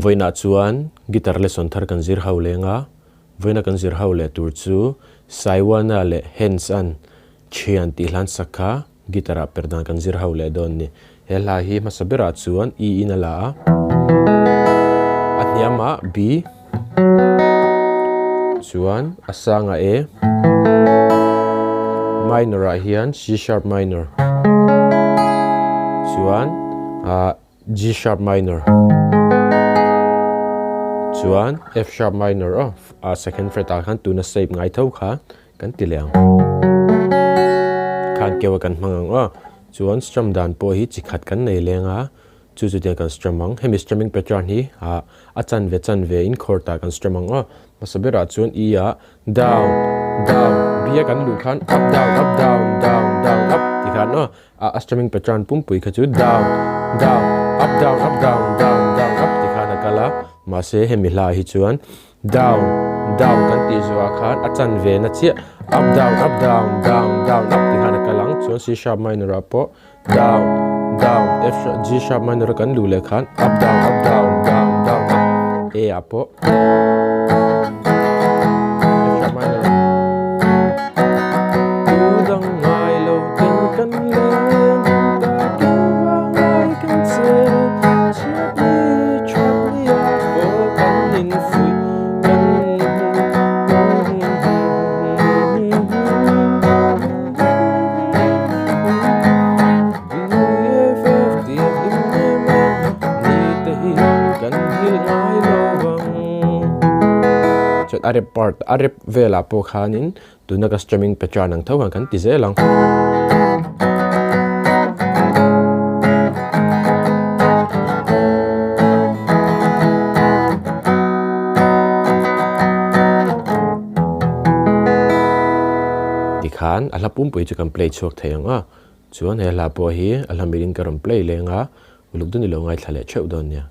voina chuan guitar le son thar kan zir haulenga voina kan zir haule tur chu Saiwanah le Henz an THIAN ti hlan sakha gitara Perhdan kan zir haule don ni hela hi masabira chuan e inala atniama b chuan asanga e minor a hian C sharp minor chuan G sharp minor chuan F sharp minor second fret a khan tuna shape ngai tho kha kan tileang khan kewa kan mangang chuan strum dan po hi chikhat kan nei lenga chu tiang kan strummang hemi strumming pattern hi a chan ve in khorta kan strummang masabera chuan e a down down b a kan lu khan up down up down down down up ti khan a strumming pattern pumpui kha chu down down up down up down down down up ti khan kala ma se hemi hla hi chuan down down kan ti zuwa khan a chan ve na chi up down down down up ti khan kalang chuan C sharp minor po down down G sharp minor kan lu le khan up down down down up A apo F sharp minor udang ngai lo ten kan le da kin wa ngai kan se chat ni apo kan in fui kan arep part arep vela po khanin tuna ka strumming pattern ang thawang kan ti zelang dikhan alapum pui chu kan play chok thayanga chuan he la po hi alhamirin karam play lenga uluk dun lo ngai thale cheu don nia